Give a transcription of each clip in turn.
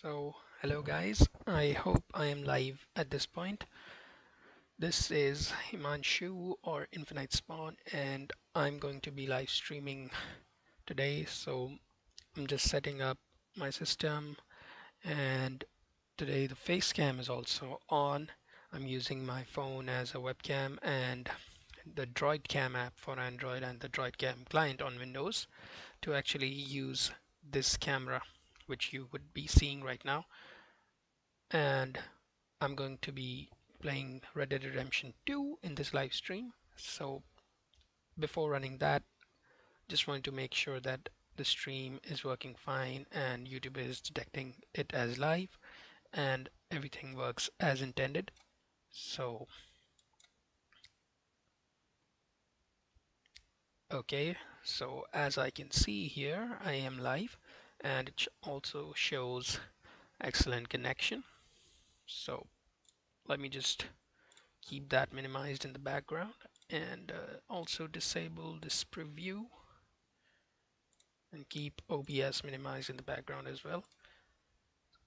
So, hello guys, I hope I am live at this point. This is Himanshu or Infinite Spawn, and I'm going to be live streaming today. So, I'm just setting up my system, and today the FaceCam is also on. I'm using my phone as a webcam and the DroidCam app for Android and the DroidCam client on Windows to actually use this camera, which you would be seeing right now. And I'm going to be playing Red Dead Redemption 2 in this live stream. So before running that, just wanted to make sure that the stream is working fine and YouTube is detecting it as live and everything works as intended. So, okay, so as I can see here, I am live and it also shows excellent connection. So let me just keep that minimized in the background and also disable this preview and keep OBS minimized in the background as well.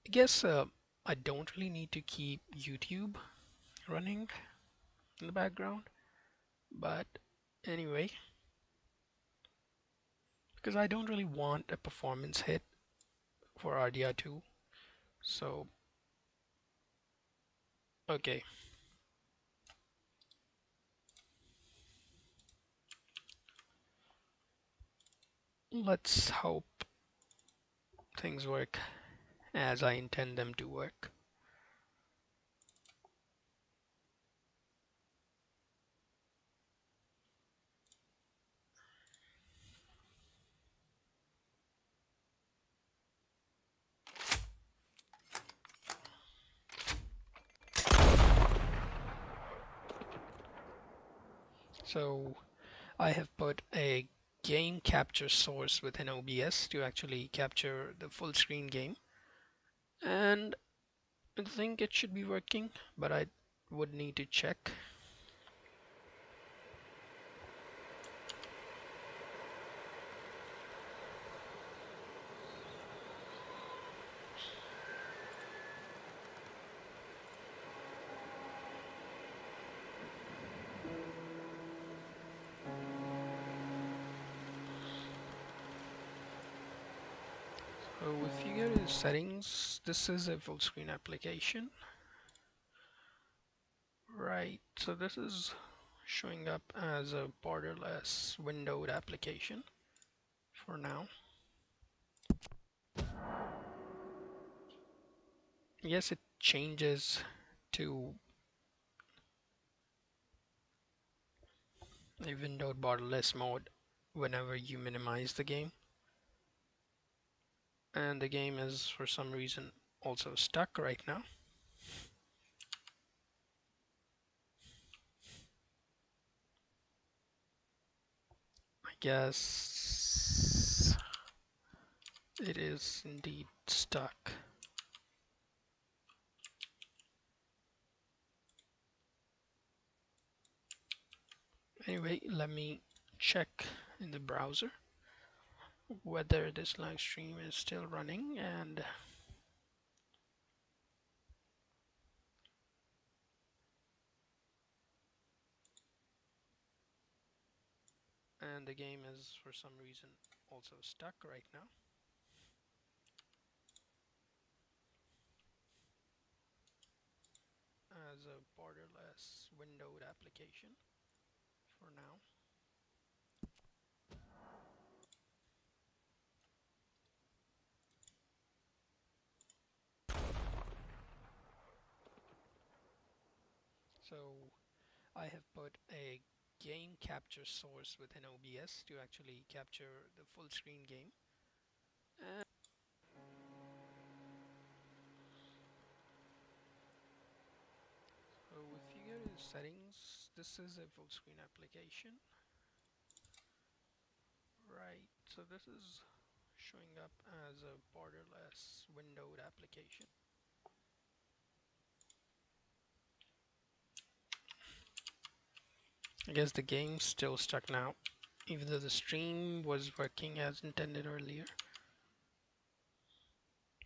I guess I don't really need to keep YouTube running in the background, but anyway, because I don't really want a performance hit for RDR2. So, okay, let's hope things work as I intend them to work. So I have put a game capture source within OBS to actually capture the full screen game, and I think it should be working, but I would need to check. So if you go to settings, this is a full screen application. Right, so this is showing up as a borderless windowed application for now. Yes, it changes to a windowed borderless mode whenever you minimize the game. And the game is for some reason also stuck right now. I guess it is indeed stuck. Anyway, let me check in the browser whether this live stream is still running, and the game is for some reason also stuck right now. As a borderless windowed application for now. So I have put a game capture source within OBS to actually capture the full screen game. And so if you go to settings, this is a full screen application. Right, so this is showing up as a borderless windowed application. I guess the game's still stuck now, even though the stream was working as intended earlier.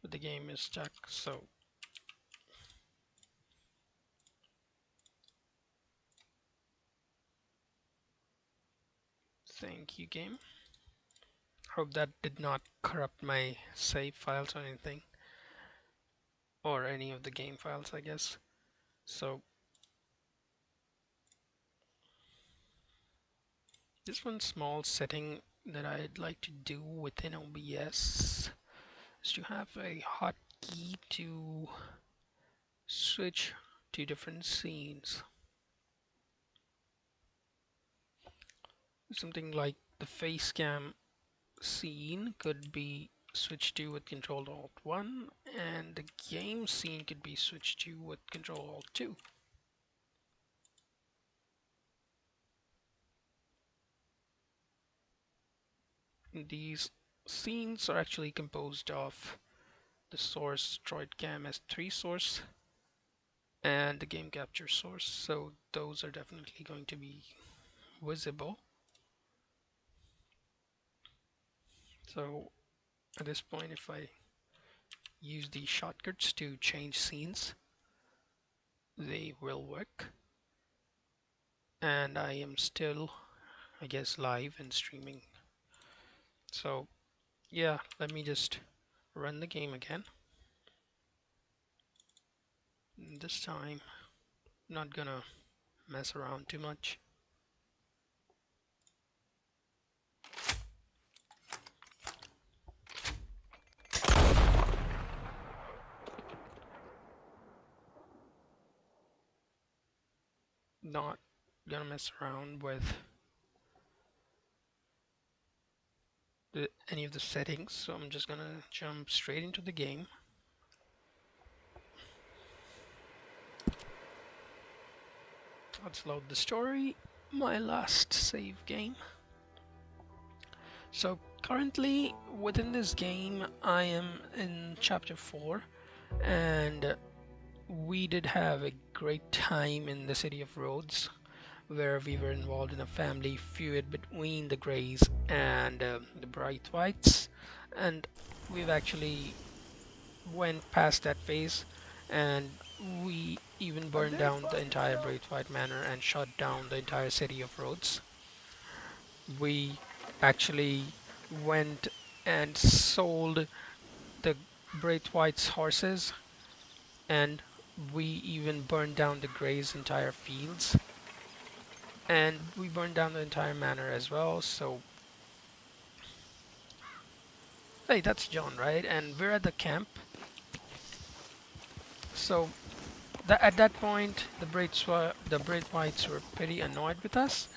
but the game is stuck, so thank you, game. Hope that did not corrupt my save files or anything, or any of the game files, I guess. So just one small setting that I'd like to do within OBS is to have a hotkey to switch to different scenes. Something like the FaceCam scene could be switched to with Control Alt 1, and the game scene could be switched to with Control Alt 2. These scenes are actually composed of the source DroidCam S3 source and the game capture source, so those are definitely going to be visible. So at this point, if I use the shortcuts to change scenes, they will work. And I am still, I guess, live and streaming. So yeah, let me just run the game again. This time, I'm not gonna mess around too much. Not gonna mess around with any of the settings, so I'm just gonna jump straight into the game. Let's load the story, my last save game. So currently within this game I am in chapter 4, and we did have a great time in the city of Rhodes, where we were involved in a family feud between the Greys and the Bright Whites, and we've actually went past that phase, and we even burned down the entire Bright White Manor and shut down the entire city of Rhodes. We actually went and sold the Bright White's horses, and we even burned down the Greys' entire fields, and we burned down the entire manor as well. So hey, that's John, right? And we're at the camp. So at that point, the Bright Whites were pretty annoyed with us,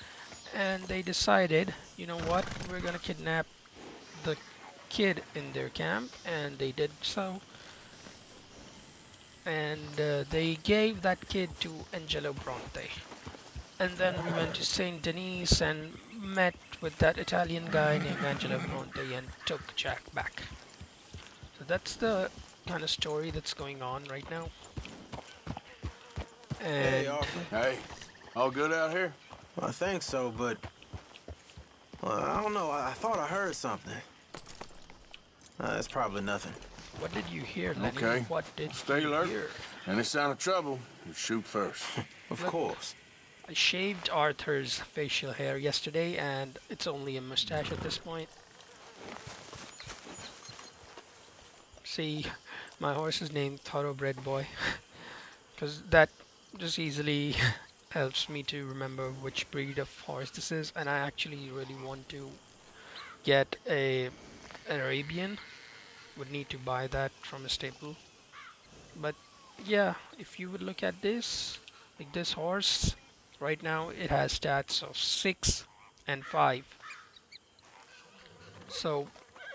and they decided, you know what, we're gonna kidnap the kid in their camp, and they did so. And they gave that kid to Angelo Bronte. And then we went to Saint Denis and met with that Italian guy named Angelo Bronte and took Jack back. So that's the kind of story that's going on right now. And Hey, Arthur. Hey, all good out here? Well, I think so, but... Well, I don't know. I thought I heard something. It's probably nothing. what did you hear, Lenny? Okay. What did Stay you alert. hear? Any sign of trouble, you shoot first. Of course. I shaved Arthur's facial hair yesterday, and it's only a mustache at this point. See, my horse is named Thoroughbred Boy, because that just easily helps me to remember which breed of horse this is, and I actually really want to get an Arabian. Would need to buy that from a stable. But yeah, if you would look at this, like this horse, right now it has stats of 6 and 5. So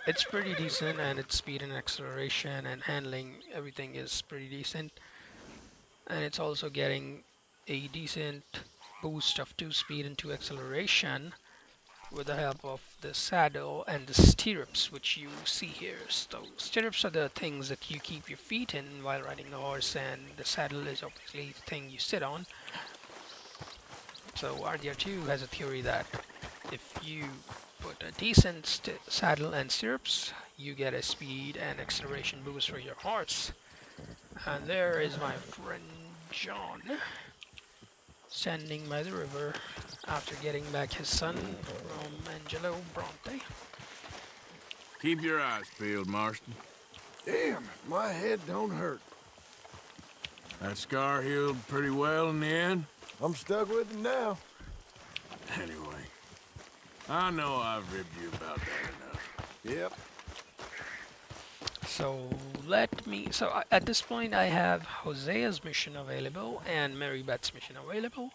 it's pretty decent, and its speed and acceleration and handling, everything is pretty decent. And it's also getting a decent boost of 2 speed and 2 acceleration with the help of the saddle and the stirrups, which you see here. So stirrups are the things that you keep your feet in while riding a horse, and the saddle is obviously the thing you sit on. So RDR2 has a theory that if you put a decent saddle and stirrups, you get a speed and acceleration boost for your horse. And there is my friend John, standing by the river after getting back his son from Angelo Bronte. Keep your eyes peeled, Marston. Damn, if my head don't hurt. That scar healed pretty well in the end? I'm stuck with it now. Anyway, I know I've ribbed you about that enough. Yep. So at this point I have Hosea's mission available and Mary Beth's mission available.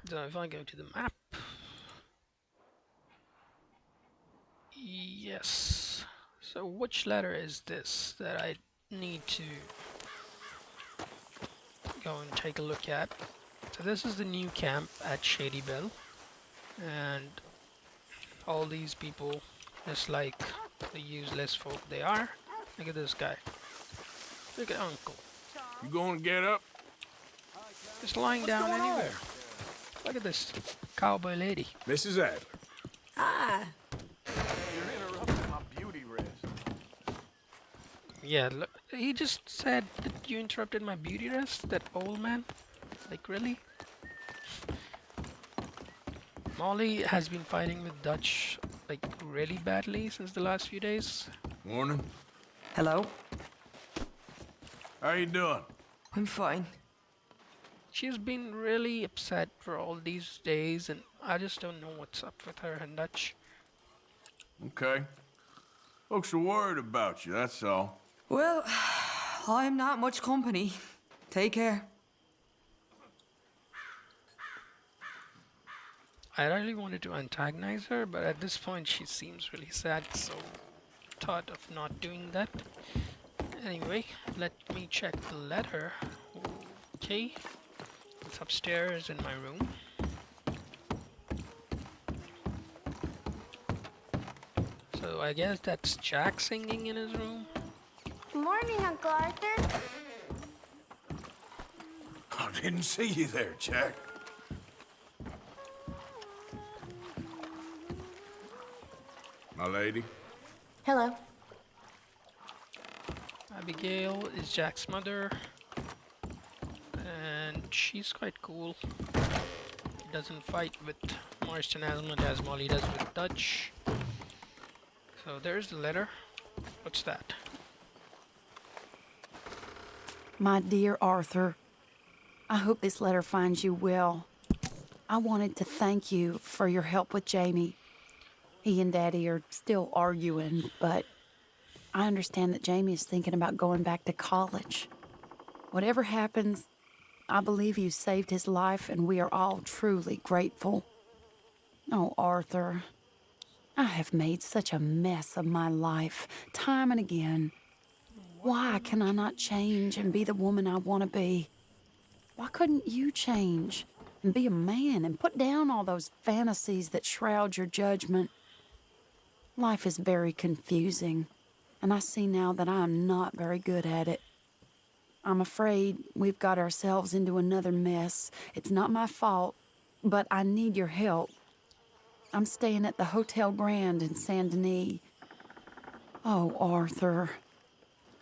So if I go to the map, yes. So which letter is this that I need to go and take a look at? So this is the new camp at Shady Bell, and all these people, just like the useless folk they are. Look at this guy. Look at Uncle. You gonna get up? Just lying down anywhere. Look at this cowboy lady. Mrs. Adler. Hi. You're interrupting my beauty rest. Yeah, look, he just said that you interrupted my beauty rest, that old man. Like, really? Molly has been fighting with Dutch, like, really badly since the last few days. Morning. Hello. How you doing? I'm fine. She's been really upset for all these days, and I just don't know what's up with her and Dutch. Okay. Folks are worried about you, that's all. Well, I'm not much company. Take care. I really wanted to antagonize her, but at this point she seems really sad, so thought of not doing that. Anyway, let me check the letter. Okay, it's upstairs in my room. So I guess that's Jack singing in his room. Good morning, Uncle Arthur. I didn't see you there, Jack. My lady. Hello. Abigail is Jack's mother, and she's quite cool. Doesn't fight with Marston as much as Molly does with Dutch. So there's the letter. What's that? My dear Arthur, I hope this letter finds you well. I wanted to thank you for your help with Jamie. He and Daddy are still arguing, but I understand that Jamie is thinking about going back to college. Whatever happens, I believe you saved his life, and we are all truly grateful. Oh, Arthur, I have made such a mess of my life, time and again. Why can I not change and be the woman I want to be? Why couldn't you change and be a man and put down all those fantasies that shroud your judgment? Life is very confusing, and I see now that I am not very good at it. I'm afraid we've got ourselves into another mess. It's not my fault, but I need your help. I'm staying at the Hotel Grand in Saint Denis. Oh, Arthur,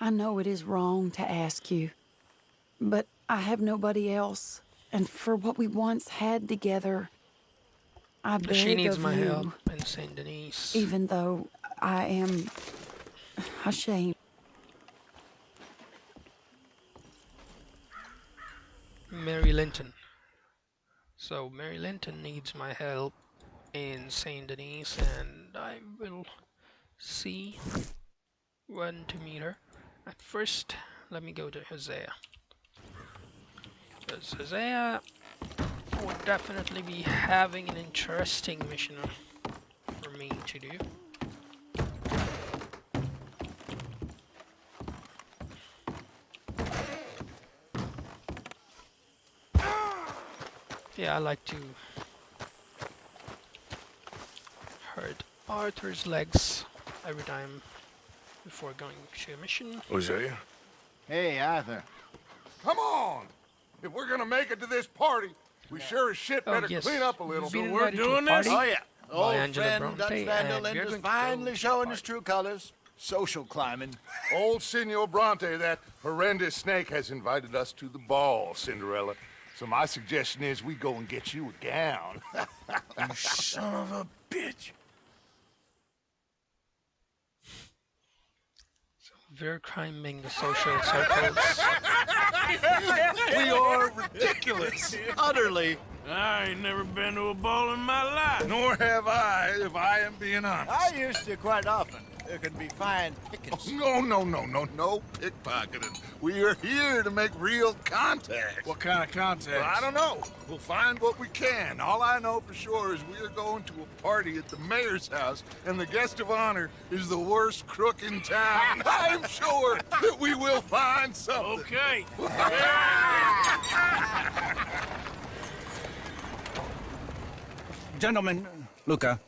I know it is wrong to ask you, but I have nobody else, and for what we once had together, I beg She needs of my you, help in Saint Denis. even though I am ashamed. Mary Linton. So Mary Linton needs my help in Saint Denis, and I will see when to meet her. At first, let me go to Hosea. Because Hosea would definitely be having an interesting mission for me to do. Yeah, I like to hurt Arthur's legs every time before going to a mission. Hosea? Hey, Arthur. Come on! If we're gonna make it to this party, We sure as shit Oh, better yes. clean up a little. Been we're invited to a doing this? party Oh, yeah. by Old Angela friend Dutch Bronte, Van der and we are Linde is going to go finally to showing the his party. true colors. Social climbing. Old Senor Bronte, that horrendous snake, has invited us to the ball, Cinderella. So my suggestion is we go and get you a gown. You son of a bitch. We're climbing the social circles. We are ridiculous. Utterly. I ain't never been to a ball in my life. Nor have I, if I am being honest. I used to quite often. There can be fine pickings. No pickpocketing. We are here to make real contact. What kind of contact? Well, I don't know. We'll find what we can. All I know for sure is we are going to a party at the mayor's house, and the guest of honor is the worst crook in town. I'm sure that we will find something. Okay. Gentlemen, Luca,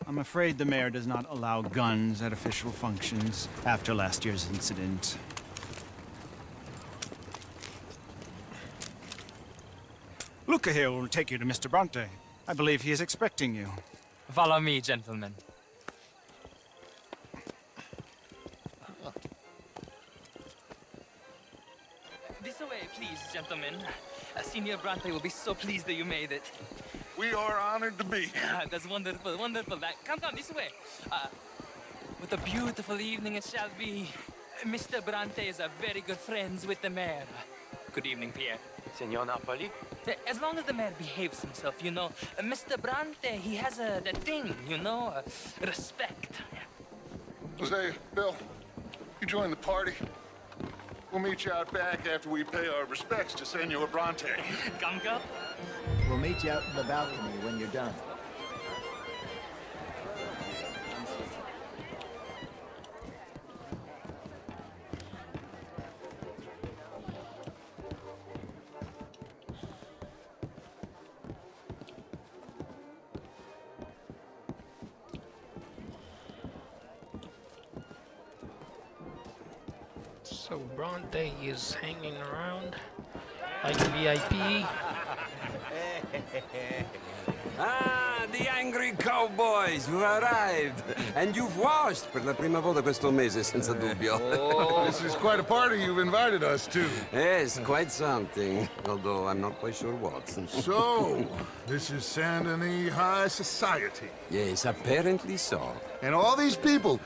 I'm afraid the mayor does not allow guns at official functions after last year's incident. Luca here will take you to Mr. Bronte. I believe he is expecting you. Follow me, gentlemen. This way, please, gentlemen. Senior Bronte will be so pleased that you made it. We are honored to be here. That's wonderful, wonderful. Come, this way. What a beautiful evening it shall be. Mr. Bronte is very good friends with the mayor. Good evening, Pierre. Senor Napoli? As long as the mayor behaves himself, you know. Mr. Bronte, he has that thing, you know, respect. Say, Bill, you join the party. We'll meet you out back after we pay our respects to Senor Bronte. Come. We'll meet you out in the balcony when you're done. So Bronte is hanging around like a VIP. Ah, the angry cowboys who arrived. And you've washed per la prima volta questo mese, senza dubbio. This is quite a party you've invited us to. Yes, quite something. Although I'm not quite sure what. So, this is Saint Denis High Society. Yes, apparently so. And all these people,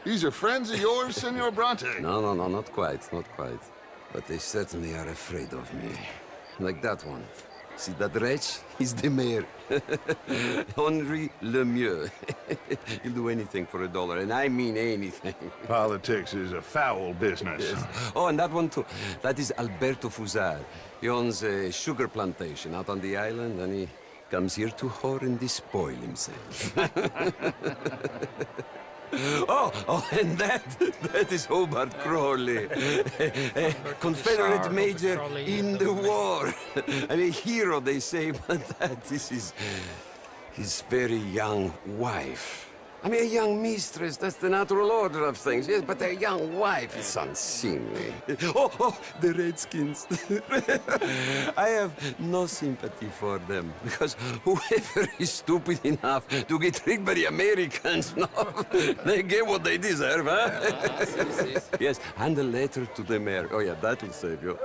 these are friends of yours, Senor Bronte? No, not quite, not quite. But they certainly are afraid of me. Like that one. See that wretch? He's the mayor. Henri Lemieux. He'll do anything for $1, and I mean anything. Politics is a foul business. Yes. Oh, and that one too. That is Alberto Fusar. He owns a sugar plantation out on the island, and he comes here to whore and despoil himself. Oh, and that is Hobart Crawley, a Confederate major in the war. And a hero, they say, but that is his very young wife. I mean, a young mistress, that's the natural order of things, yes, but a young wife is unseemly. Oh, the Redskins. I have no sympathy for them, because whoever is stupid enough to get tricked by the Americans, no, they get what they deserve, huh? Yes, and a letter to the mayor. Oh, yeah, that'll save you.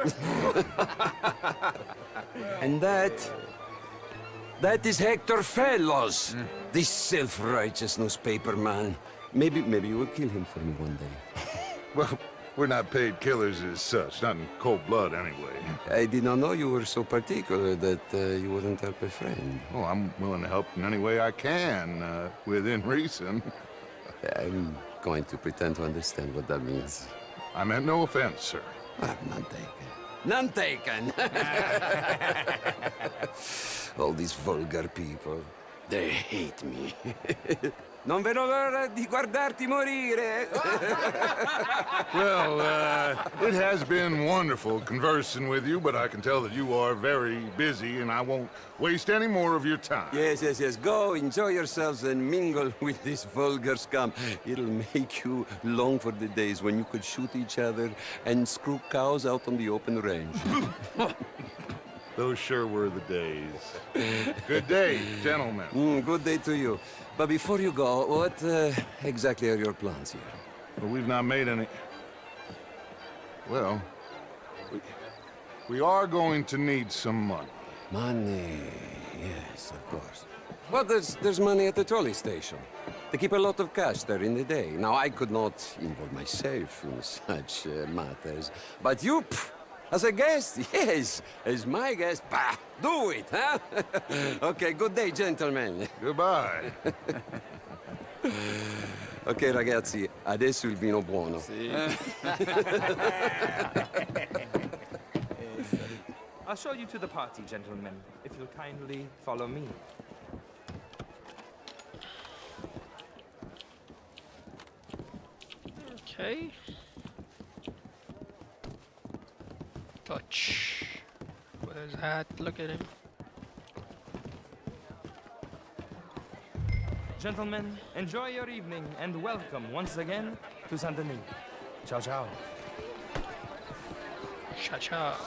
And that is Hector Fellows, this self-righteous newspaper man. Maybe you will kill him for me one day. Well, we're not paid killers as such, not in cold blood anyway. I did not know you were so particular that you wouldn't help a friend. Oh, I'm willing to help in any way I can, within reason. I'm going to pretend to understand what that means. I meant no offense, sir. None taken. None taken! All these vulgar people, they hate me. Non vedo l'ora di guardarti morire. Well, it has been wonderful conversing with you, but I can tell that you are very busy, and I won't waste any more of your time. Yes. Go, enjoy yourselves, and mingle with this vulgar scum. It'll make you long for the days when you could shoot each other and screw cows out on the open range. Those sure were the days. Good day, gentlemen. Good day to you. But before you go, what exactly are your plans here? Well, we've not made any... Well, we are going to need some money. Money, yes, of course. Well, there's money at the trolley station. They keep a lot of cash there in the day. Now, I could not involve myself in such matters. But you, as a guest, yes, as my guest, bah, do it, huh? Okay, good day, gentlemen. Goodbye. Ok, ragazzi, adesso il vino buono. I'll show you to the party, gentlemen, if you'll kindly follow me. Okay. Touch. What is that? Look at him. Gentlemen, enjoy your evening and welcome once again to Saint Denis. Ciao, ciao. Cha-cha.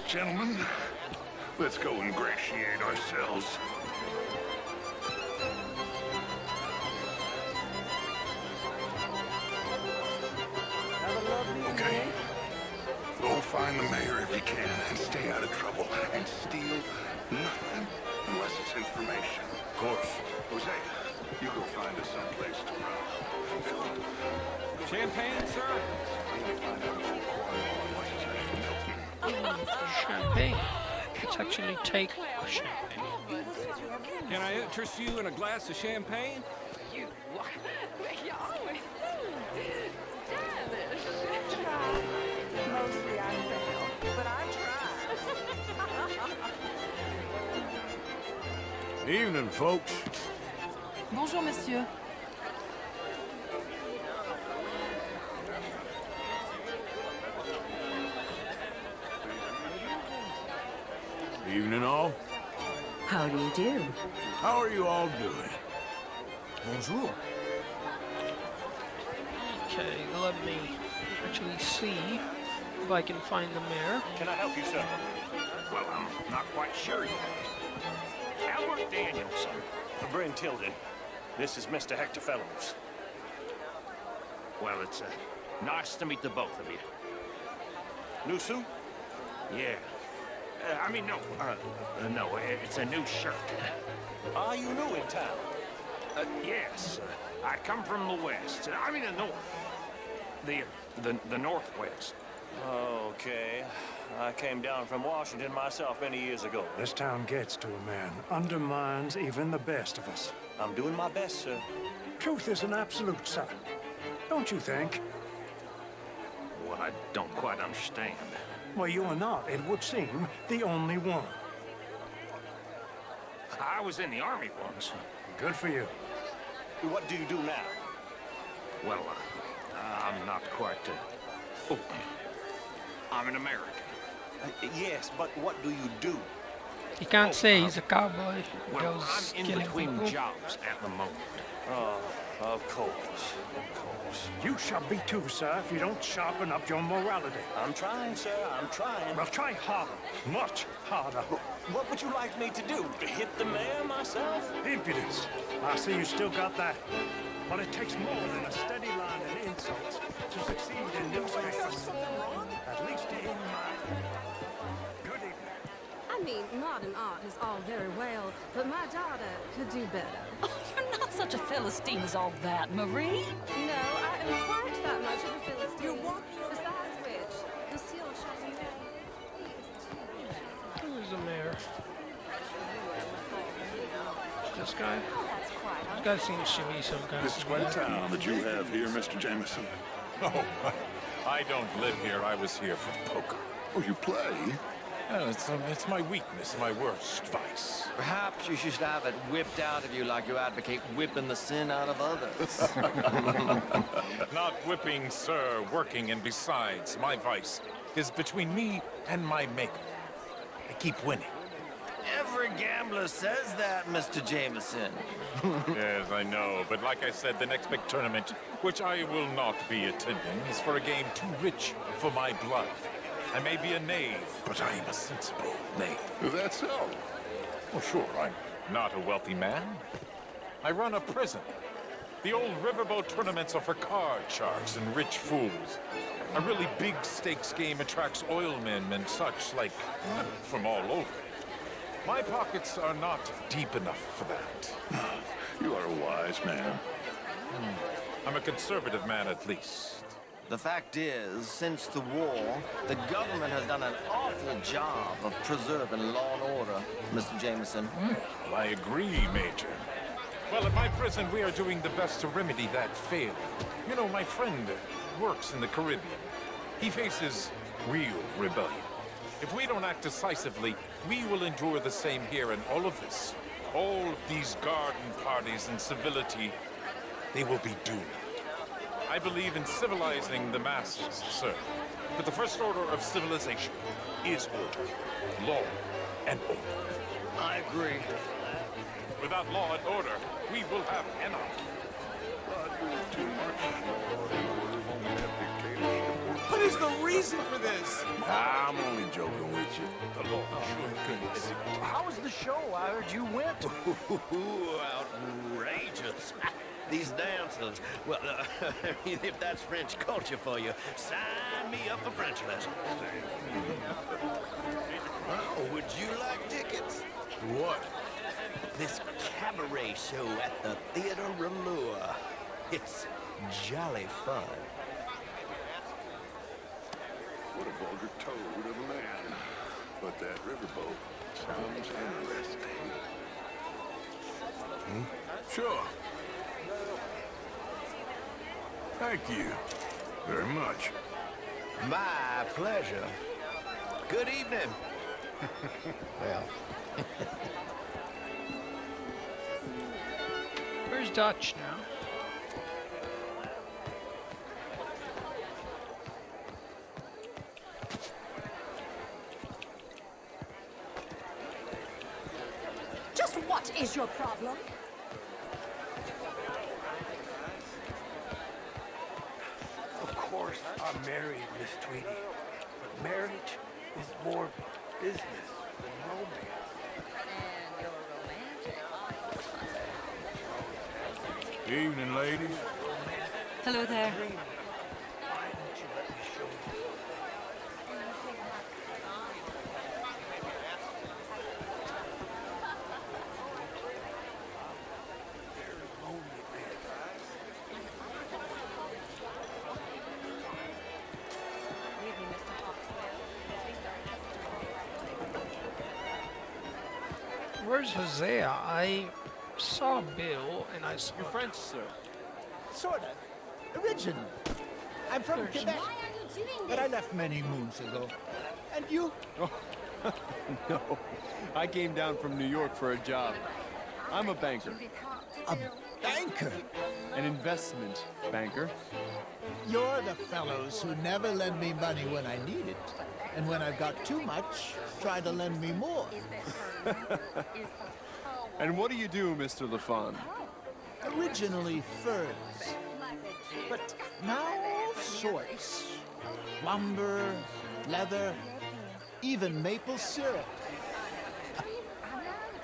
Gentlemen, let's go ingratiate ourselves. Okay. Go find the mayor if you can and stay out of trouble. And steal nothing unless it's information. Of course. Jose, you go find us someplace to run. Champagne, sir? Champagne. Let's actually take champagne. Can I interest you in a glass of champagne? You what? You always Mostly I fail, but I try. Evening, folks. Bonjour, monsieur. Evening, all. How do you do? How are you all doing? Bonjour. Okay, let me actually see if I can find the mayor. Can I help you, sir? Well, I'm not quite sure yet. Albert Danielson. Bryn Tilden. This is Mr. Hector Fellows. Well, it's nice to meet the both of you. New suit? Yeah. No, it's a new shirt. Are you new in town? Yes. I come from the west. I mean the north. The northwest. Okay. I came down from Washington myself many years ago. This town gets to a man, undermines even the best of us. I'm doing my best, sir. Truth is an absolute, sir. Don't you think? Well, I don't quite understand. Well, you are not, it would seem, the only one. I was in the army once. Good for you. What do you do now? Well, I'm not quite, oh, I'm an American. Yes, but what do you do? He can't say he's a cowboy. He Well, goes I'm in killing between people. jobs at the moment. Oh, of course. Of course. You shall be too, sir, if you don't sharpen up your morality. I'm trying, sir. I'm trying. Well, try harder. Much harder. What would you like me to do? To hit the mayor myself? Impudence. I see you still got that. But it takes more than a steady line of insults to succeed in newspapers. At least in my... Good evening. I mean, modern art is all very well, but my daughter could do better. Oh, you're not such a Philistine as all that, Marie. No, I am quite that much of a Philistine. Besides which, Lucille Chardonnay, he is too... Who is the mayor? This guy? This guy seems to be some kind This is of what town that you have here, Mr. Jameson. Oh, I don't live here. I was here for poker. Oh, you play? It's my weakness, my worst vice. Perhaps you should have it whipped out of you like you advocate whipping the sin out of others. Not whipping, sir, working, and besides, my vice is between me and my maker. I keep winning. Every gambler says that, Mr. Jameson. Yes, I know, but like I said, the next big tournament, which I will not be attending, is for a game too rich for my blood. I may be a knave, but I am a sensible knave. Is that so? Well, sure, I'm not a wealthy man. I run a prison. The old riverboat tournaments are for card sharks and rich fools. A really big stakes game attracts oilmen and such, like, from all over. My pockets are not deep enough for that. You are a wise man. I'm a conservative man, at least. The fact is, since the war, the government has done an awful job of preserving law and order, Mr. Jameson. Well, I agree, Major. Well, at my prison, we are doing the best to remedy that failing. You know, my friend works in the Caribbean. He faces real rebellion. If we don't act decisively, we will endure the same here, and all of this, all these garden parties and civility, they will be doomed. I believe in civilizing the masses, sir. But the first order of civilization is order, law, and order. I agree. Without law and order, we will have anarchy. What is the reason for this? I'm only joking with you. The law, sure goodness. How was the show? I heard you went. Outrageous. These dancers. Well, if that's French culture for you, sign me up for French lessons. Oh, would you like tickets? What? This cabaret show at the Theatre Ramur. It's jolly fun. What a vulgar toad of a man. But that riverboat sounds interesting. Sure. Thank you very much. My pleasure. Good evening. Well. Where's Dutch now? Just what is your problem? Of course, I'm married, Miss Tweedy. But marriage is more business than romance. And you're romantic. Evening, ladies. Hello there. Why don't you let me show you? They're lonely, man. Where's Hosea? I saw Bill and I saw... You're French, sir. Sort of. Original. I'm from Quebec. Why are you doing But I this? left many moons ago. And you? No. I came down from New York for a job. I'm a banker. A banker? An investment banker. You're the fellows who never lend me money when I need it. And when I've got too much, try to lend me more. And what do you do, Mr. LaFawn? Originally furs. But now all sorts. Lumber, leather, even maple syrup.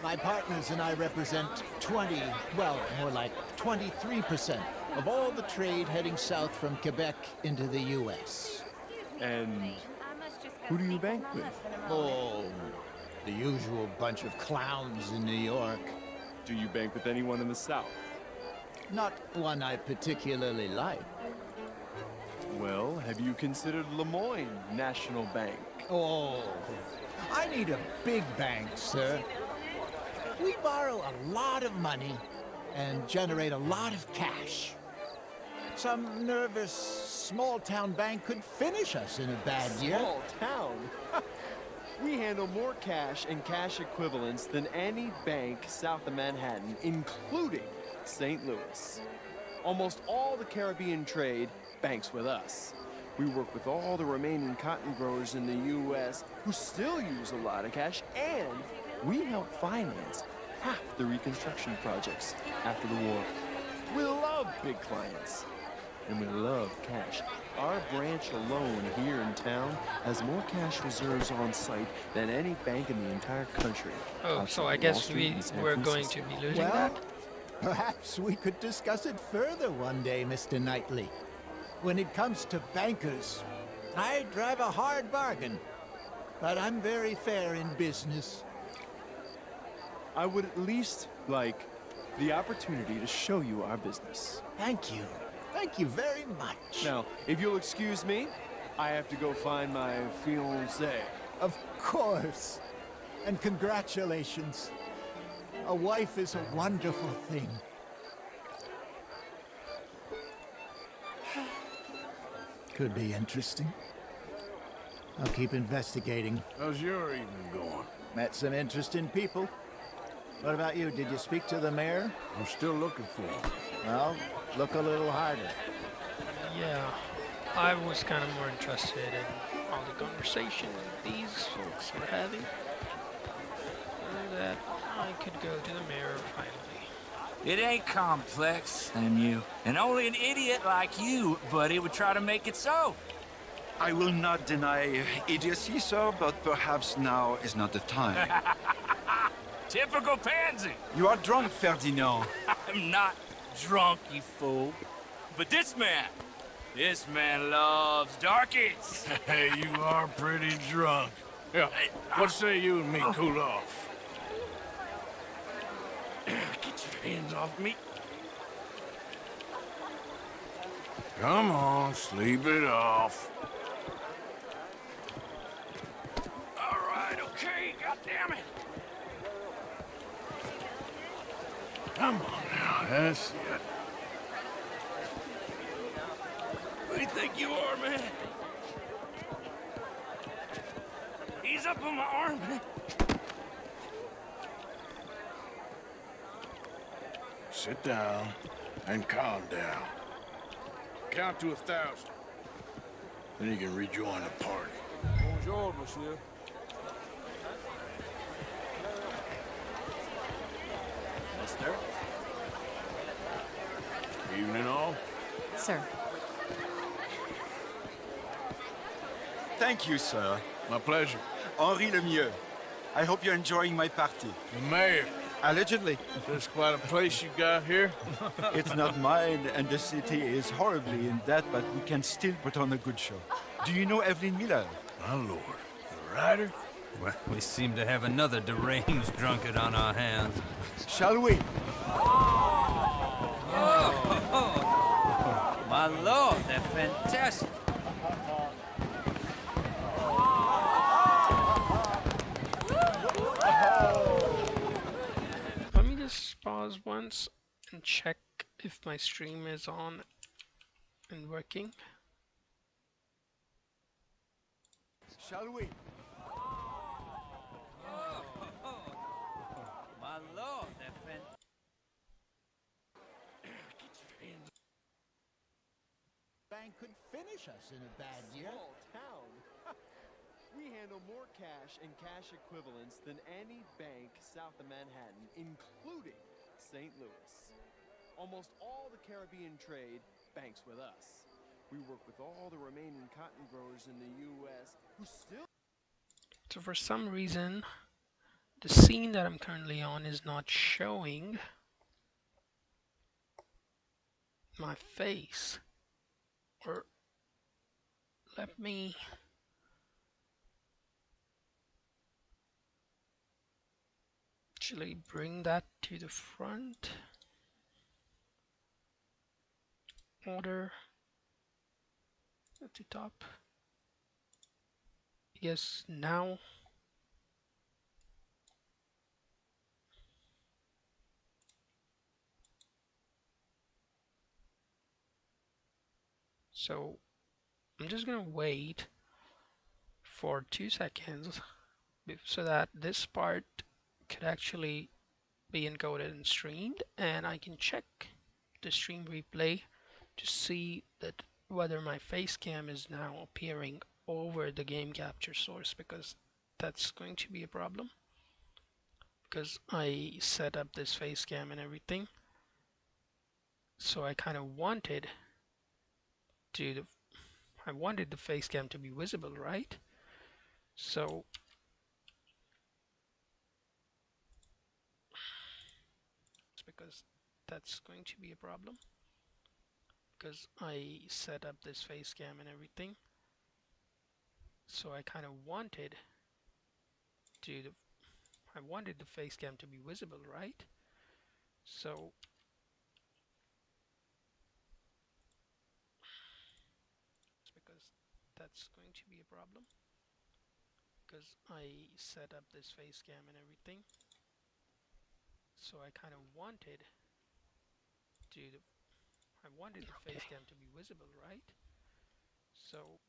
My partners and I represent 20, well, more like 23% of all the trade heading south from Quebec into the U.S. And who do you bank with? Oh, the usual bunch of clowns in New York. Do you bank with anyone in the South? Not one I particularly like. Well, have you considered Lemoyne National Bank? Oh, I need a big bank, sir. We borrow a lot of money and generate a lot of cash. Some nervous small-town bank could finish us in a bad year. Small town? We handle more cash and cash equivalents than any bank south of Manhattan, including St. Louis. Almost all the Caribbean trade banks with us. We work with all the remaining cotton growers in the U.S. who still use a lot of cash, and we help finance half the reconstruction projects after the war. We love big clients. and we love cash. Our branch alone here in town has more cash reserves on site than any bank in the entire country. Oh, so I guess we're going to be losing that? Perhaps we could discuss it further one day, Mr. Knightley. When it comes to bankers, I drive a hard bargain, but I'm very fair in business. I would at least like the opportunity to show you our business. Thank you. Thank you very much. Now, if you'll excuse me, I have to go find my fiancée. Of course. And congratulations. A wife is a wonderful thing. Could be interesting. I'll keep investigating. How's your evening going? Met some interesting people. What about you? Did you speak to the mayor? I'm still looking for him. Well, look a little harder. Yeah, I was kind of more interested in all the conversation these folks were having. So that I could go to the mayor finally. It ain't complex, MU. And only an idiot like you, buddy, would try to make it so. I will not deny idiocy, sir, but perhaps now is not the time. Typical pansy. You are drunk, Ferdinand. I'm not drunk, you fool. But this man loves darkies. Hey, you are pretty drunk. Yeah, what say you and me cool off? Get your hands off me. Come on, sleep it off. All right, okay, goddammit. Come on now, that's it. Who do you think you are, man? Ease up on my arm, man. Sit down and calm down. Count to 1,000. Then you can rejoin the party. Bonjour, monsieur. Mister? Evening all. Sir. Thank you, sir. My pleasure. Henri Lemieux. I hope you're enjoying my party. The mayor. Allegedly. That's quite a place you got here. It's not mine, and the city is horribly in debt, but we can still put on a good show. Do you know Evelyn Miller? My lord. The writer? Well, we seem to have another deranged drunkard on our hands. Shall we? My lord, they're fantastic. Let me just pause once and check if my stream is on and working. Shall we? My lord, they're fantastic. Bank could finish us in a bad year. Small town. We handle more cash and cash equivalents than any bank south of Manhattan, including St. Louis. Almost all the Caribbean trade banks with us. We work with all the remaining cotton growers in the U.S. who still... So for some reason, the scene that I'm currently on is not showing my face. Or let me actually bring that to the front. Order at the top. Yes, now. So I'm just gonna wait for 2 seconds so that this part could actually be encoded and streamed, and I can check the stream replay to see that whether my face cam is now appearing over the game capture source, because that's going to be a problem because I set up this face cam and everything, so I kind of wanted to the I wanted the face cam to be visible, right? So it's because that's going to be a problem, because I set up this face cam and everything. So I kind of wanted to I wanted the face cam to be visible, right? So it's because that's going to be a problem, because I set up this face cam and everything. So I kind of wanted to I wanted the face cam to be visible, right? So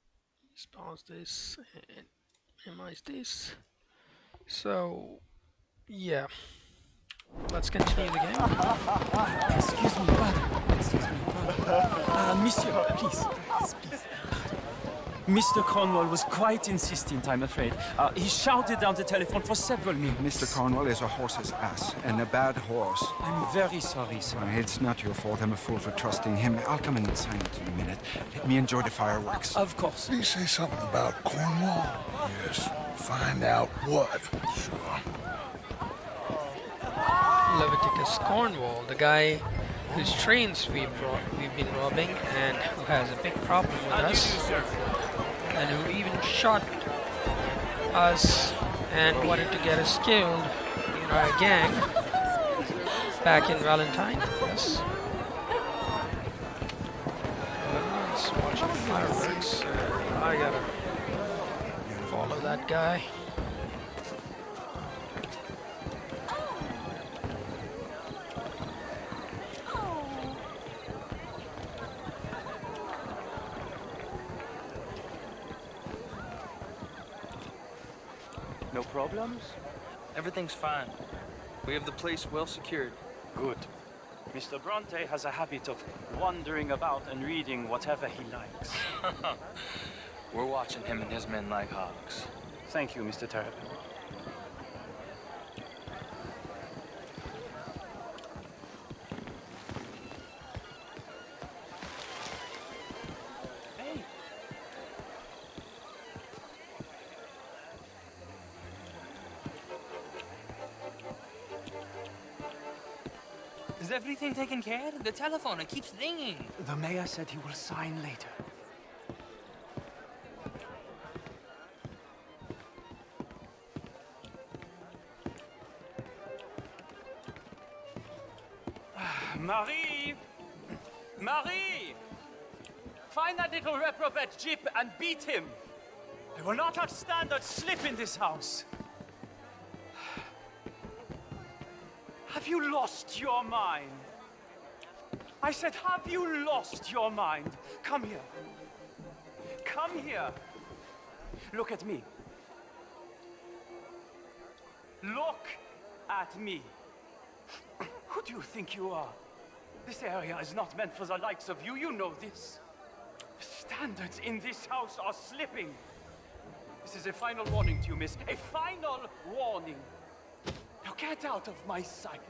let's pause this and minimize this. So yeah, let's continue the game. Excuse me, brother. Excuse me, brother. Monsieur, please. Please. Mr. Cornwall was quite insistent, I'm afraid. He shouted down the telephone for several minutes. Mr. Cornwall is a horse's ass, and a bad horse. I'm very sorry, sir. It's not your fault. I'm a fool for trusting him. I'll come in and sign it in a minute. Let me enjoy the fireworks. Of course. Did he say something about Cornwall? Yes. Find out what. Sure. Leviticus Cornwall, the guy whose trains we've been robbing and who has a big problem with us, and who even shot us and wanted to get us killed in our gang back in Valentine. Yes. Everyone's watching fireworks. I gotta follow that guy. No problems? Everything's fine. We have the place well secured. Good. Mr. Bronte has a habit of wandering about and reading whatever he likes. We're watching him and his men like hawks. Thank you, Mr. Terrapin. Hey! Is everything taken care of? The telephone, it keeps ringing. The mayor said he will sign later. Marie! Marie! Find that little reprobate Jip and beat him. I will not have standard slip in this house. Have you lost your mind? I said, have you lost your mind? Come here. Come here. Look at me. Look at me. Who do you think you are? This area is not meant for the likes of you. You know this. The standards in this house are slipping. This is a final warning to you, miss. A final warning. Now get out of my sight.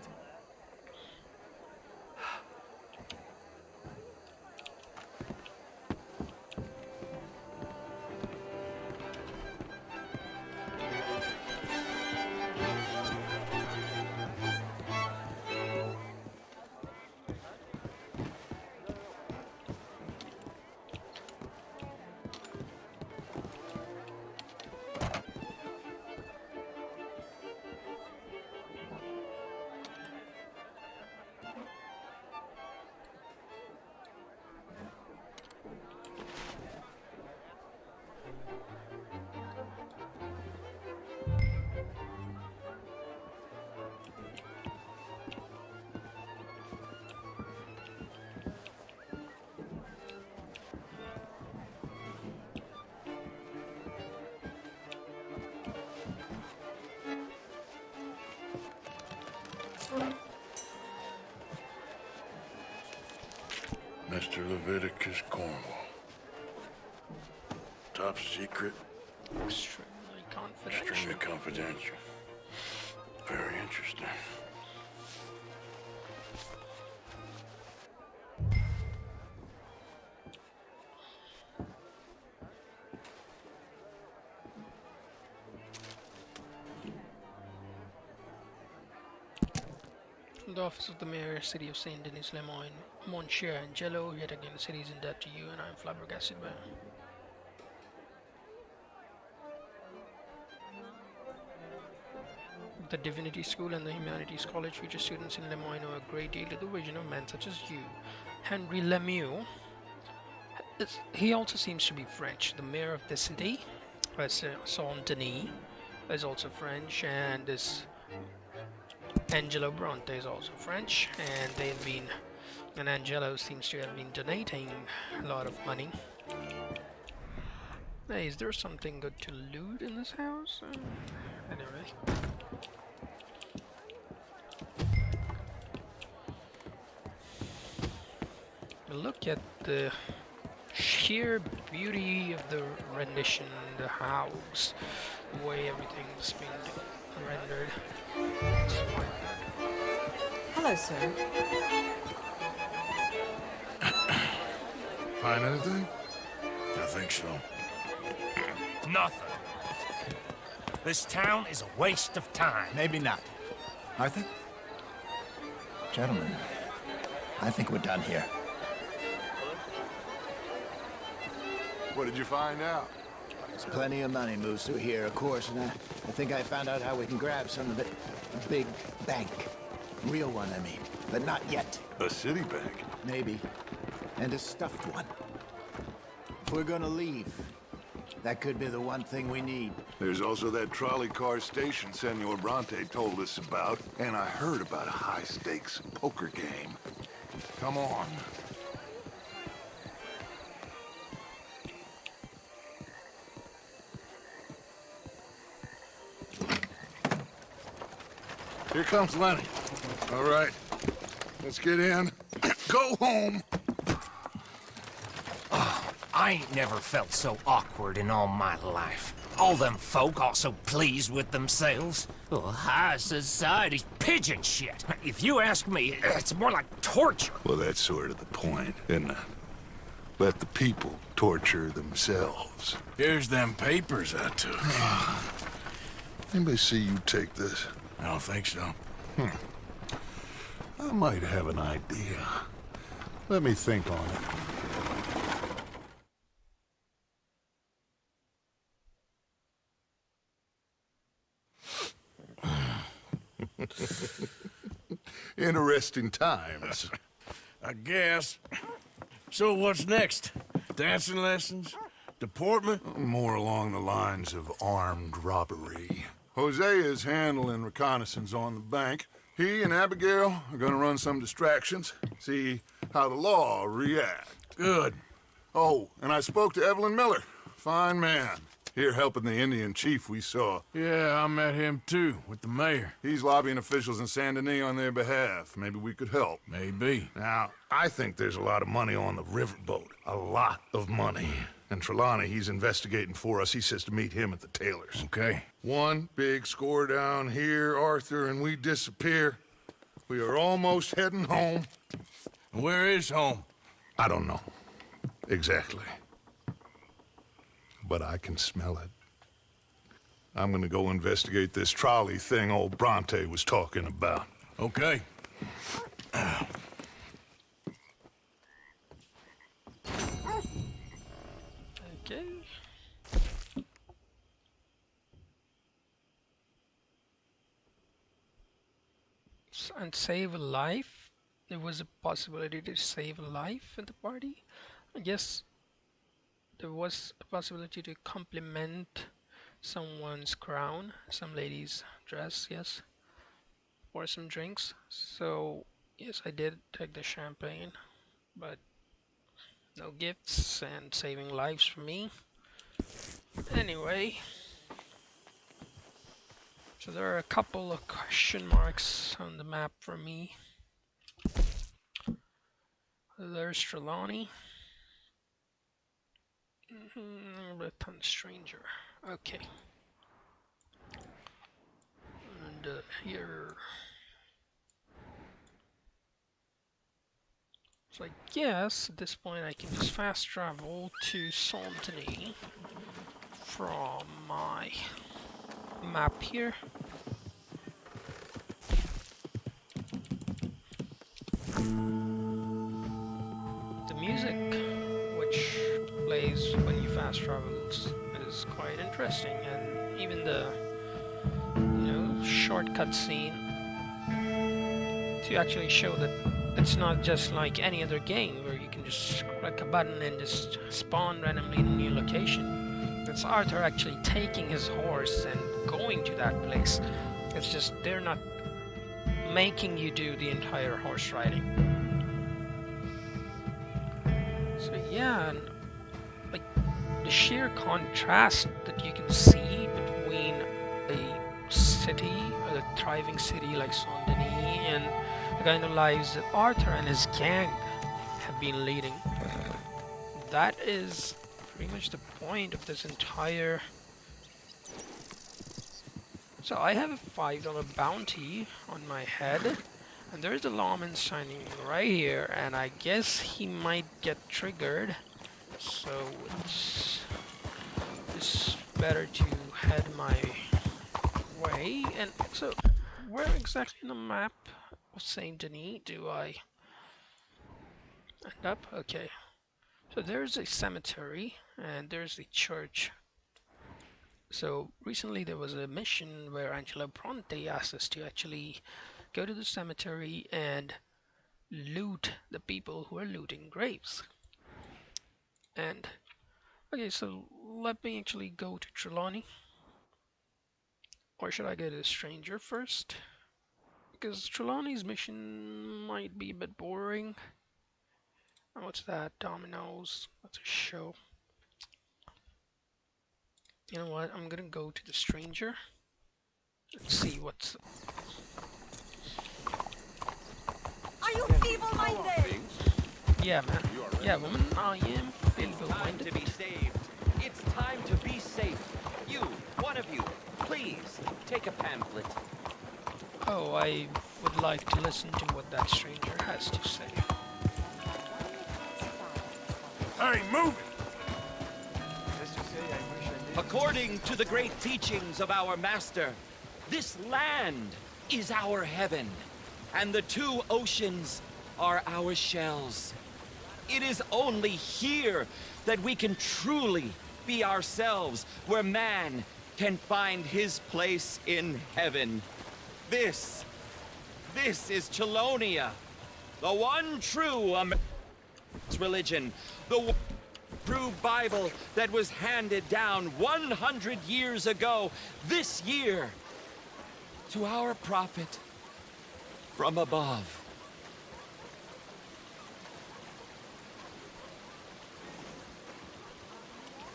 Mr. Leviticus Cornwall. Top secret. Extremely confidential. Extremely confidential. Very interesting. The office of the mayor, city of Saint Denis, Lemoyne, Monsieur Angelo. Yet again, the city is in debt to you, and I'm flabbergasted by it. The Divinity School and the Humanities College feature students in Lemoyne owe a great deal to the vision of men such as you. Henry Lemieux. He also seems to be French. The mayor of the city, Saint Denis, is also French, and this Angelo Bronte is also French, and Angelo seems to have been donating a lot of money. Hey, is there something good to loot in this house? Anyway. Look at the sheer beauty of the rendition, the house, the way everything's been rendered. Hello, sir. Find anything? I think so. Nothing. This town is a waste of time. Maybe not. Arthur? Gentlemen, I think we're done here. What did you find out? There's plenty of money moves through here, of course, and I think I found out how we can grab some of it. A big bank. Real one, I mean. But not yet. A city bank? Maybe. And a stuffed one. If we're gonna leave, that could be the one thing we need. There's also that trolley car station Senor Bronte told us about, and I heard about a high-stakes poker game. Come on. Here comes Lenny. All right, let's get in. Go home. Oh, I ain't never felt so awkward in all my life. All them folk all so pleased with themselves. Oh, high society's pigeon shit. If you ask me, it's more like torture. Well, that's sort of the point, isn't it? Let the people torture themselves. Here's them papers I took. Anybody see you take this? I don't think so. I might have an idea. Let me think on it. Interesting times. I guess. So what's next? Dancing lessons? Deportment? More along the lines of armed robbery. Jose is handling reconnaissance on the bank. He and Abigail are gonna run some distractions, see how the law reacts. Good. Oh, and I spoke to Evelyn Miller. Fine man. Here helping the Indian chief we saw. Yeah, I met him too, with the mayor. He's lobbying officials in Saint Denis on their behalf. Maybe we could help. Maybe. Now, I think there's a lot of money on the riverboat. A lot of money. And Trelawney, he's investigating for us. He says to meet him at the Taylor's. Okay. One big score down here, Arthur, and we disappear. We are almost heading home. Where is home? I don't know. Exactly. But I can smell it. I'm gonna go investigate this trolley thing old Bronte was talking about. Okay. Okay. And save a life. There was a possibility to save a life at the party. I guess there was a possibility to compliment someone's crown, some lady's dress, yes, or some drinks. So yes, I did take the champagne, but no gifts and saving lives for me. Anyway, so there are a couple of question marks on the map for me. There's Trelawney. Return stranger. Okay. And here. So I guess at this point I can just fast travel to Saint-Denis from my map here. The music which plays when you fast travels is quite interesting, and even the shortcut scene to actually show that it's not just like any other game where you can just click a button and just spawn randomly in a new location. It's Arthur actually taking his horse and going to that place. It's just they're not making you do the entire horse riding. So yeah, and like the sheer contrast that you can see between a city, a thriving city like Saint Denis, and the kind of lives that Arthur and his gang have been leading. That is pretty much the point of this entire... So I have a $5 bounty on my head, and there's a lawman signing right here, and I guess he might get triggered, so it's better to head my way. And so where exactly in the map of Saint Denis do I end up? Okay, so there's a cemetery and there's a church. So recently there was a mission where Angelo Bronte asked us to actually go to the cemetery and loot the people who are looting graves. And okay, so let me actually go to Trelawney. Or should I go to the stranger first? Because Trelawney's mission might be a bit boring. Oh, what's that? Dominoes. That's a show. You know what? I'm gonna go to the stranger. Let's see what's... Are you feeble-minded? Yeah, man. Yeah, woman. I am feeble-minded. To be saved. It's time to be safe. You, one of you, please take a pamphlet. Oh, I would like to listen to what that stranger has to say. Hey, move it! According to the great teachings of our master, this land is our heaven, and the two oceans are our shells. It is only here that we can truly be ourselves, where man can find his place in heaven. This is Chelonia, the one true religion, the one true Bible that was handed down 100 years ago, this year, to our prophet from above.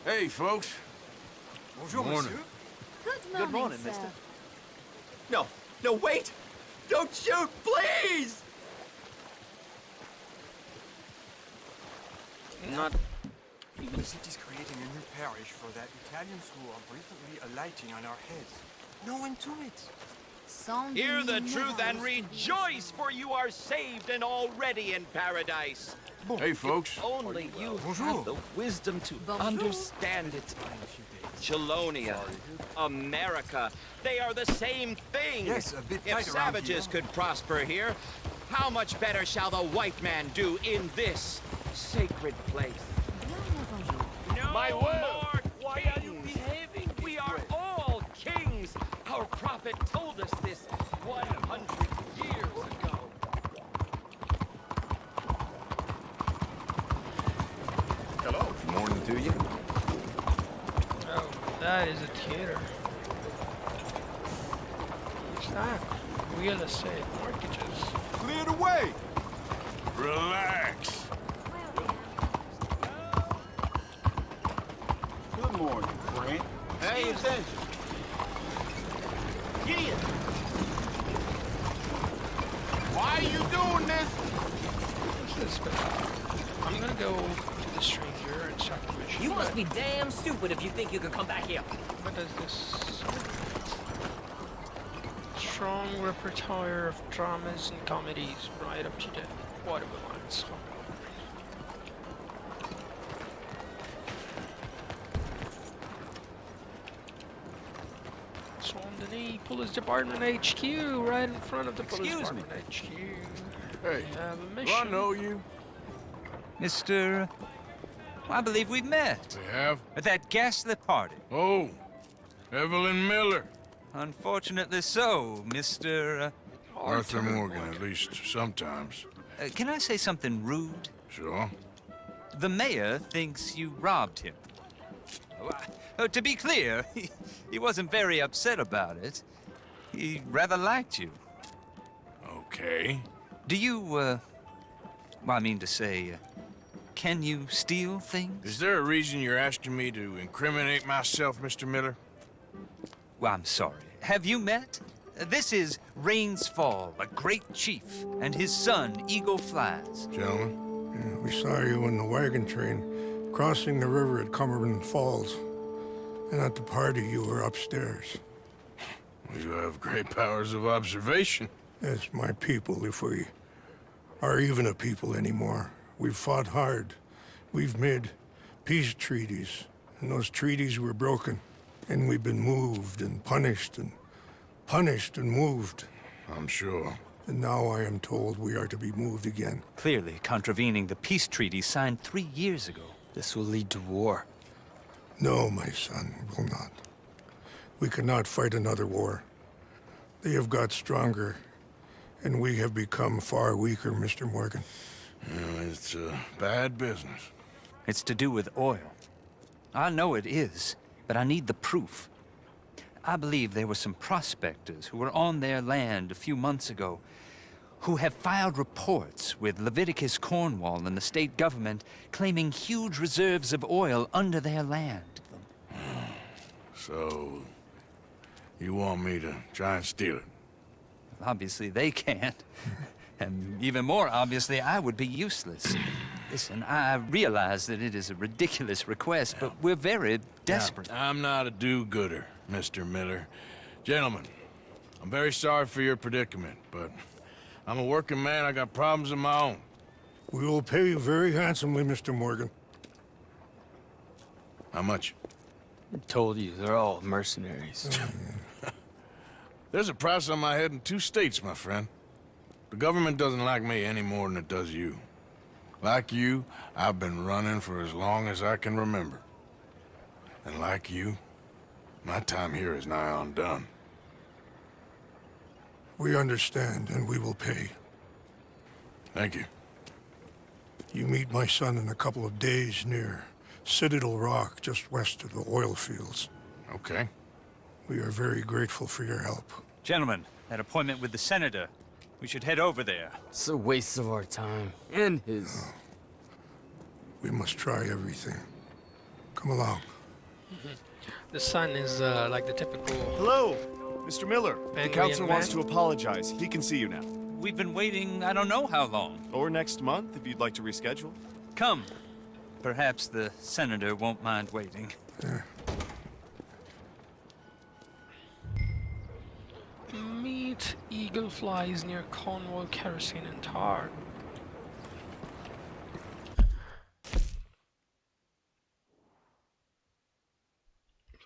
Hey, folks. Bonjour, Morning. monsieur. Good morning, sir. mister. No, wait! Don't shoot, please! Not The city's creating a new parish for the Italians who are recently alighting on our heads. No one to it. Hear the truth and rejoice, for you are saved and already in paradise. Hey, folks. If only you have the wisdom to understand it. Chelonia, America, they are the same thing. Yes, a bit If tight around savages here. could prosper here, how much better shall the white man do in this sacred place? No My more Why are you kings. behaving? We are all kings. Our prophet told us this 100 years ago. Hello. Morning to you. Oh, that is a theater. What's that? Real estate mortgages. Clear the way! Relax. Good morning, Grant. Pay attention. Gideon! Why are you doing this? What's this about? I'm gonna go to the stranger and check the mission. You must be damn stupid if you think you could come back here. What does this... Strong repertoire of dramas and comedies, right up to date. Whatever lines. Saint Denis Police Department HQ, right in front of the Police Excuse me. Department HQ. Hey, have a do I mission. know you? Mr. I believe we've met. We have? At that ghastly party. Oh, Evelyn Miller. Unfortunately so, Mr. Arthur Morgan, at least sometimes. Can I say something rude? Sure. The mayor thinks you robbed him. To be clear, he wasn't very upset about it. He rather liked you. Okay. Do you, well, I mean to say, can you steal things? Is there a reason you're asking me to incriminate myself, Mr. Miller? Well, I'm sorry. Have you met? This is Rains Fall, a great chief, and his son, Eagle Flies. Gentlemen? Yeah, we saw you in the wagon train crossing the river at Cumberland Falls. And at the party, you were upstairs. You have great powers of observation. Yes, my people, if we are even a people anymore. We've fought hard. We've made peace treaties, and those treaties were broken. And we've been moved and punished and moved. I'm sure. And now I am told we are to be moved again. Clearly contravening the peace treaty signed 3 years ago. This will lead to war. No, my son, it will not. We cannot fight another war. They have got stronger, and we have become far weaker, Mr. Morgan. Well, it's bad business. It's to do with oil. I know it is, but I need the proof. I believe there were some prospectors who were on their land a few months ago who have filed reports with Leviticus Cornwall and the state government claiming huge reserves of oil under their land. So, you want me to try and steal it? Obviously they can't. And even more obviously, I would be useless. Listen, I realize that it is a ridiculous request, but we're very desperate. Now, I'm not a do-gooder, Mr. Miller. Gentlemen, I'm very sorry for your predicament, but I'm a working man. I got problems of my own. We will pay you very handsomely, Mr. Morgan. How much? I told you, they're all mercenaries. There's a price on my head in 2 states, my friend. The government doesn't like me any more than it does you. Like you, I've been running for as long as I can remember. And like you, my time here is nigh on done. We understand, and we will pay. Thank you. You meet my son in a couple of days near Citadel Rock, just west of the oil fields. Okay. We are very grateful for your help. Gentlemen, that appointment with the senator. We should head over there. It's a waste of our time. And his. We must try everything. Come along. The son is like the typical... Hello, Mr. Miller. The angry council young wants man. to apologize. He can see you now. We've been waiting I don't know how long. Or next month, if you'd like to reschedule. Come. Perhaps the senator won't mind waiting. Meet Eagle Flies near Cornwall Kerosene and Tar.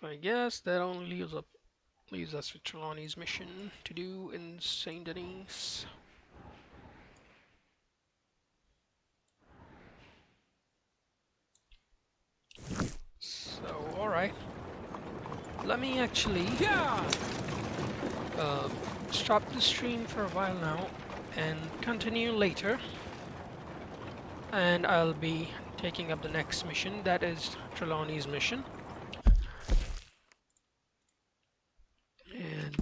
So I guess that only leaves us with Trelawney's mission to do in Saint Denis. So, alright. Let me actually stop the stream for a while now and continue later. And I'll be taking up the next mission, that is Trelawney's mission. And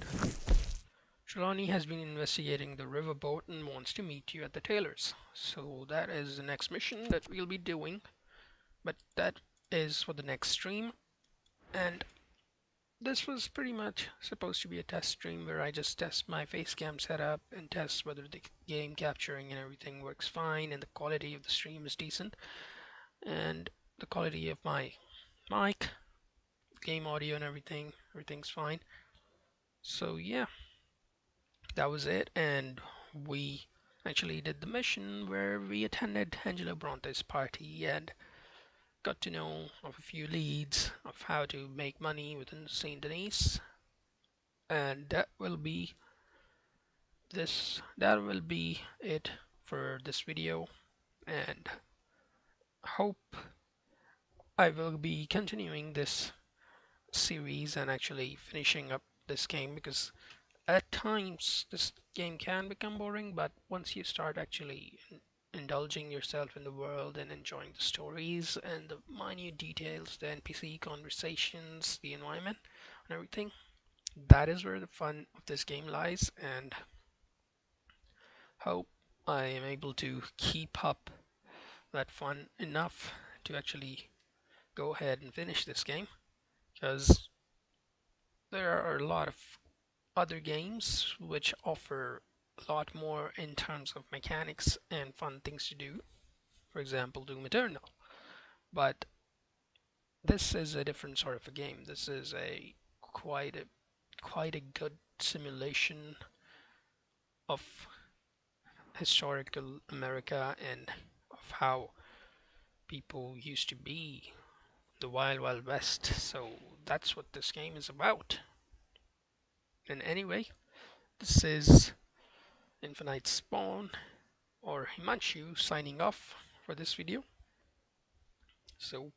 Trelawney has been investigating the riverboat and wants to meet you at the tailor's. So that is the next mission that we'll be doing. But that is for the next stream. And this was pretty much supposed to be a test stream where I just test my FaceCam setup and test whether the game capturing and everything works fine and the quality of the stream is decent. And the quality of my mic, game audio and everything's fine. So yeah, that was it, and we actually did the mission where we attended Angelo Bronte's party and got to know of a few leads of how to make money within Saint Denis. And that will be it for this video, and hope I will be continuing this series and actually finishing up this game, because at times this game can become boring, but once you start actually indulging yourself in the world and enjoying the stories and the minute details, the NPC conversations, the environment and everything, that is where the fun of this game lies. And hope I am able to keep up that fun enough to actually go ahead and finish this game, because there are a lot of other games which offer a lot more in terms of mechanics and fun things to do. For example, Doom Eternal. But this is a different sort of a game. This is a quite a good simulation of historical America and of how people used to be the Wild West. So that's what this game is about. And anyway, this is Infinite Spawn, or Himanshu, signing off for this video. So